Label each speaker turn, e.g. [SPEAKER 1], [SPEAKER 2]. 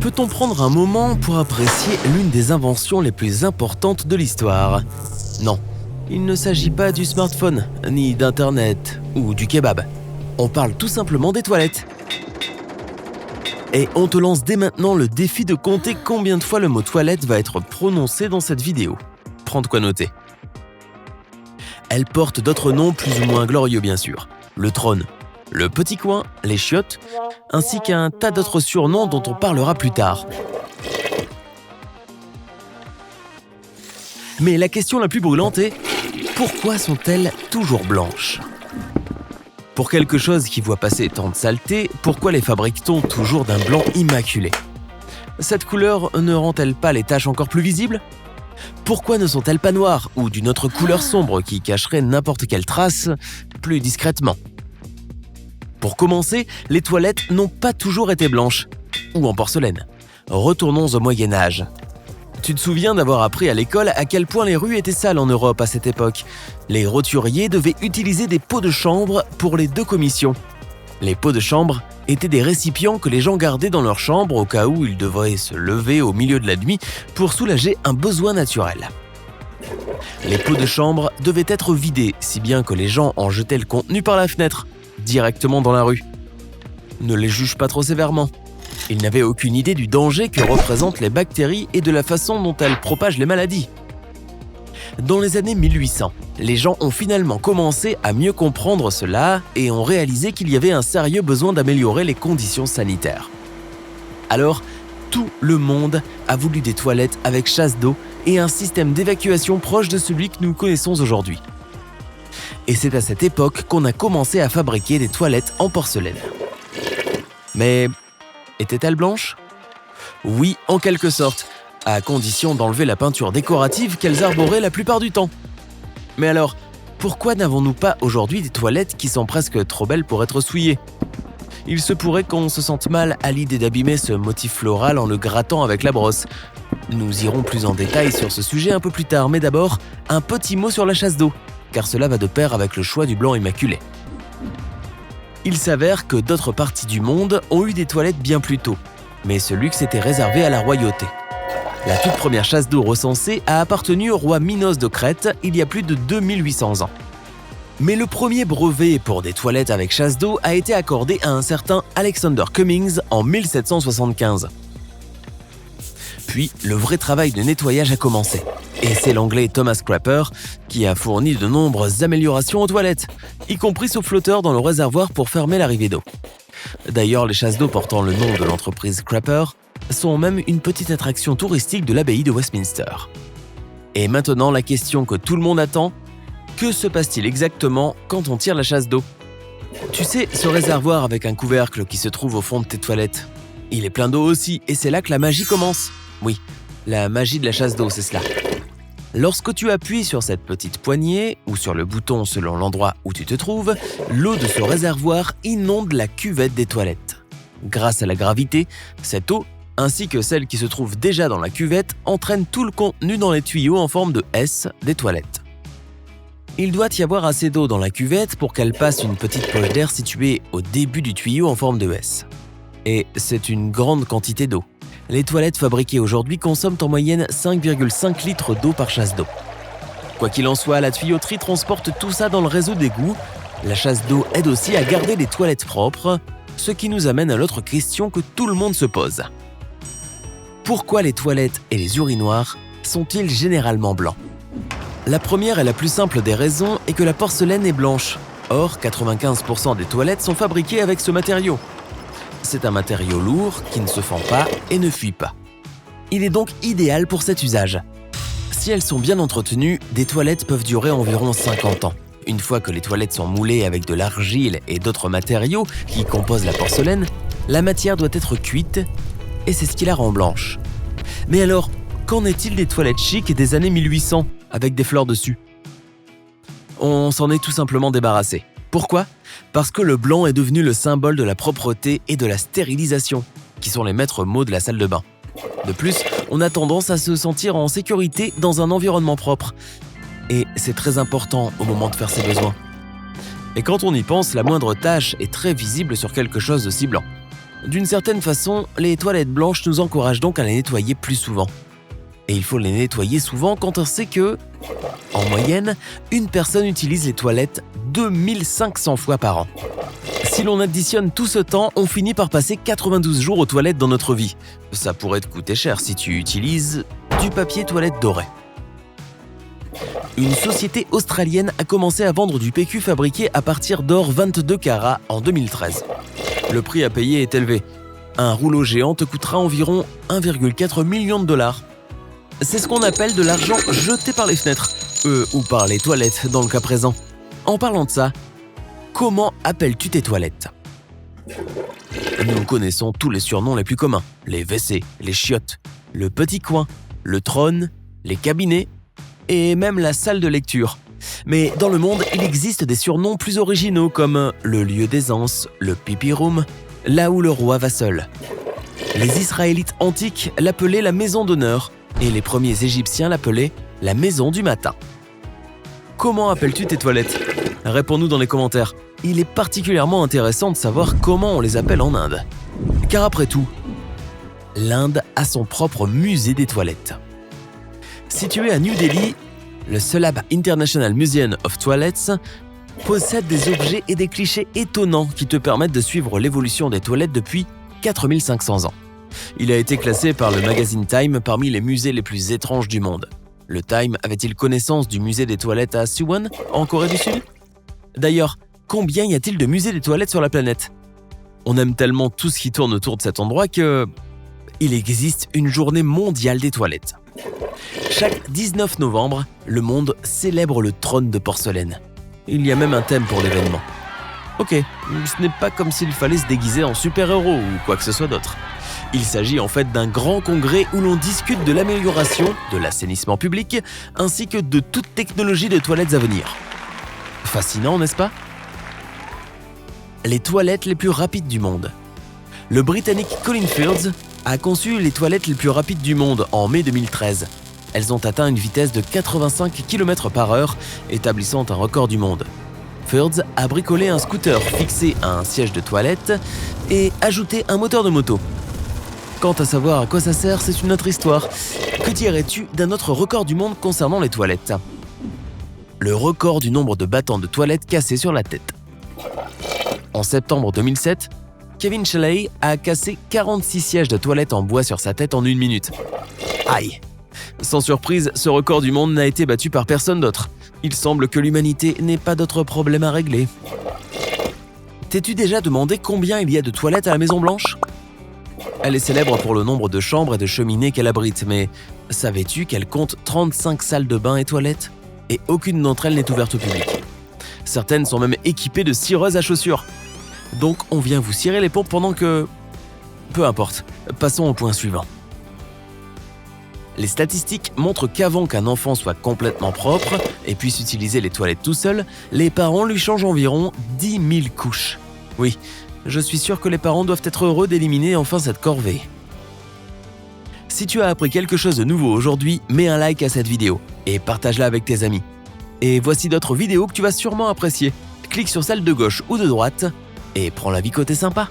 [SPEAKER 1] Peut-on prendre un moment pour apprécier l'une des inventions les plus importantes de l'histoire ? Non, il ne s'agit pas du smartphone, ni d'Internet ou du kebab. On parle tout simplement des toilettes. Et on te lance dès maintenant le défi de compter combien de fois le mot toilette va être prononcé dans cette vidéo. Prends de quoi noter. Elle porte d'autres noms plus ou moins glorieux bien sûr. Le trône, le petit coin, les chiottes, ainsi qu'un tas d'autres surnoms dont on parlera plus tard. Mais la question la plus brûlante est « Pourquoi sont-elles toujours blanches ?» Pour quelque chose qui voit passer tant de saleté, pourquoi les fabrique-t-on toujours d'un blanc immaculé ? Cette couleur ne rend-elle pas les taches encore plus visibles ? Pourquoi ne sont-elles pas noires ou d'une autre couleur sombre qui cacherait n'importe quelle trace plus discrètement ? Pour commencer, les toilettes n'ont pas toujours été blanches, ou en porcelaine. Retournons au Moyen-Âge. Tu te souviens d'avoir appris à l'école à quel point les rues étaient sales en Europe à cette époque. Les roturiers devaient utiliser des pots de chambre pour les deux commissions. Les pots de chambre étaient des récipients que les gens gardaient dans leur chambre au cas où ils devaient se lever au milieu de la nuit pour soulager un besoin naturel. Les pots de chambre devaient être vidés, si bien que les gens en jetaient le contenu par la fenêtre, directement dans la rue. Ne les juge pas trop sévèrement. Ils n'avaient aucune idée du danger que représentent les bactéries et de la façon dont elles propagent les maladies. Dans les années 1800, les gens ont finalement commencé à mieux comprendre cela et ont réalisé qu'il y avait un sérieux besoin d'améliorer les conditions sanitaires. Alors, tout le monde a voulu des toilettes avec chasse d'eau et un système d'évacuation proche de celui que nous connaissons aujourd'hui. Et c'est à cette époque qu'on a commencé à fabriquer des toilettes en porcelaine. Mais étaient-elles blanches ? Oui, en quelque sorte, à condition d'enlever la peinture décorative qu'elles arboraient la plupart du temps. Mais alors, pourquoi n'avons-nous pas aujourd'hui des toilettes qui sont presque trop belles pour être souillées ? Il se pourrait qu'on se sente mal à l'idée d'abîmer ce motif floral en le grattant avec la brosse. Nous irons plus en détail sur ce sujet un peu plus tard, mais d'abord, un petit mot sur la chasse d'eau, car cela va de pair avec le choix du blanc immaculé. Il s'avère que d'autres parties du monde ont eu des toilettes bien plus tôt, mais ce luxe était réservé à la royauté. La toute première chasse d'eau recensée a appartenu au roi Minos de Crète il y a plus de 2800 ans. Mais le premier brevet pour des toilettes avec chasse d'eau a été accordé à un certain Alexander Cummings en 1775. Puis, le vrai travail de nettoyage a commencé. Et c'est l'anglais Thomas Crapper qui a fourni de nombreuses améliorations aux toilettes, y compris ce flotteur dans le réservoir pour fermer l'arrivée d'eau. D'ailleurs, les chasses d'eau portant le nom de l'entreprise Crapper sont même une petite attraction touristique de l'abbaye de Westminster. Et maintenant, la question que tout le monde attend, que se passe-t-il exactement quand on tire la chasse d'eau ? Tu sais, ce réservoir avec un couvercle qui se trouve au fond de tes toilettes, il est plein d'eau aussi, et c'est là que la magie commence. Oui, la magie de la chasse d'eau, c'est cela. Lorsque tu appuies sur cette petite poignée, ou sur le bouton selon l'endroit où tu te trouves, l'eau de ce réservoir inonde la cuvette des toilettes. Grâce à la gravité, cette eau, ainsi que celle qui se trouve déjà dans la cuvette, entraîne tout le contenu dans les tuyaux en forme de S des toilettes. Il doit y avoir assez d'eau dans la cuvette pour qu'elle passe une petite poche d'air située au début du tuyau en forme de S. Et c'est une grande quantité d'eau. Les toilettes fabriquées aujourd'hui consomment en moyenne 5,5 litres d'eau par chasse d'eau. Quoi qu'il en soit, la tuyauterie transporte tout ça dans le réseau d'égouts. La chasse d'eau aide aussi à garder les toilettes propres, ce qui nous amène à l'autre question que tout le monde se pose. Pourquoi les toilettes et les urinoirs sont-ils généralement blancs ? La première et la plus simple des raisons est que la porcelaine est blanche. Or, 95% des toilettes sont fabriquées avec ce matériau. C'est un matériau lourd qui ne se fend pas et ne fuit pas. Il est donc idéal pour cet usage. Si elles sont bien entretenues, des toilettes peuvent durer environ 50 ans. Une fois que les toilettes sont moulées avec de l'argile et d'autres matériaux qui composent la porcelaine, la matière doit être cuite et c'est ce qui la rend blanche. Mais alors, qu'en est-il des toilettes chics des années 1800 avec des fleurs dessus ? On s'en est tout simplement débarrassé. Pourquoi ? Parce que le blanc est devenu le symbole de la propreté et de la stérilisation, qui sont les maîtres mots de la salle de bain. De plus, on a tendance à se sentir en sécurité dans un environnement propre. Et c'est très important au moment de faire ses besoins. Et quand on y pense, la moindre tache est très visible sur quelque chose de si blanc. D'une certaine façon, les toilettes blanches nous encouragent donc à les nettoyer plus souvent. Et il faut les nettoyer souvent quand on sait que, en moyenne, une personne utilise les toilettes 2500 fois par an. Si l'on additionne tout ce temps, on finit par passer 92 jours aux toilettes dans notre vie. Ça pourrait te coûter cher si tu utilises du papier toilette doré. Une société australienne a commencé à vendre du PQ fabriqué à partir d'or 22 carats en 2013. Le prix à payer est élevé. Un rouleau géant te coûtera environ 1,4 million de dollars. C'est ce qu'on appelle de l'argent jeté par les fenêtres, ou par les toilettes dans le cas présent. En parlant de ça, comment appelles-tu tes toilettes ? Nous connaissons tous les surnoms les plus communs, les WC, les chiottes, le petit coin, le trône, les cabinets et même la salle de lecture. Mais dans le monde, il existe des surnoms plus originaux comme le lieu d'aisance, le pipi room, là où le roi va seul. Les Israélites antiques l'appelaient la maison d'honneur et les premiers Égyptiens l'appelaient la maison du matin. Comment appelles-tu tes toilettes ? Réponds-nous dans les commentaires. Il est particulièrement intéressant de savoir comment on les appelle en Inde. Car après tout, l'Inde a son propre musée des toilettes. Situé à New Delhi, le Sulabh International Museum of Toilets possède des objets et des clichés étonnants qui te permettent de suivre l'évolution des toilettes depuis 4500 ans. Il a été classé par le magazine Time parmi les musées les plus étranges du monde. Le Time avait-il connaissance du musée des toilettes à Suwon, en Corée du Sud ? D'ailleurs, combien y a-t-il de musées des toilettes sur la planète ? On aime tellement tout ce qui tourne autour de cet endroit que... il existe une journée mondiale des toilettes. Chaque 19 novembre, le monde célèbre le trône de porcelaine. Il y a même un thème pour l'événement. Ok, ce n'est pas comme s'il fallait se déguiser en super-héros ou quoi que ce soit d'autre. Il s'agit en fait d'un grand congrès où l'on discute de l'amélioration de l'assainissement public ainsi que de toute technologie de toilettes à venir. Fascinant, n'est-ce pas ? Les toilettes les plus rapides du monde. Le Britannique Colin Fields a conçu les toilettes les plus rapides du monde en mai 2013. Elles ont atteint une vitesse de 85 km/h, établissant un record du monde. Fields a bricolé un scooter fixé à un siège de toilette et ajouté un moteur de moto. Quant à savoir à quoi ça sert, c'est une autre histoire. Que dirais-tu d'un autre record du monde concernant les toilettes ? Le record du nombre de battants de toilettes cassés sur la tête. En septembre 2007, Kevin Shelley a cassé 46 sièges de toilettes en bois sur sa tête en 1 minute. Aïe ! Sans surprise, ce record du monde n'a été battu par personne d'autre. Il semble que l'humanité n'ait pas d'autres problèmes à régler. T'es-tu déjà demandé combien il y a de toilettes à la Maison Blanche ? Elle est célèbre pour le nombre de chambres et de cheminées qu'elle abrite, mais savais-tu qu'elle compte 35 salles de bain et toilettes ? Et aucune d'entre elles n'est ouverte au public. Certaines sont même équipées de cireuses à chaussures. Donc on vient vous cirer les pompes pendant que... Peu importe, passons au point suivant. Les statistiques montrent qu'avant qu'un enfant soit complètement propre et puisse utiliser les toilettes tout seul, les parents lui changent environ 10 000 couches. Oui, je suis sûr que les parents doivent être heureux d'éliminer enfin cette corvée. Si tu as appris quelque chose de nouveau aujourd'hui, mets un like à cette vidéo et partage-la avec tes amis. Et voici d'autres vidéos que tu vas sûrement apprécier. Clique sur celle de gauche ou de droite et prends la vie côté sympa.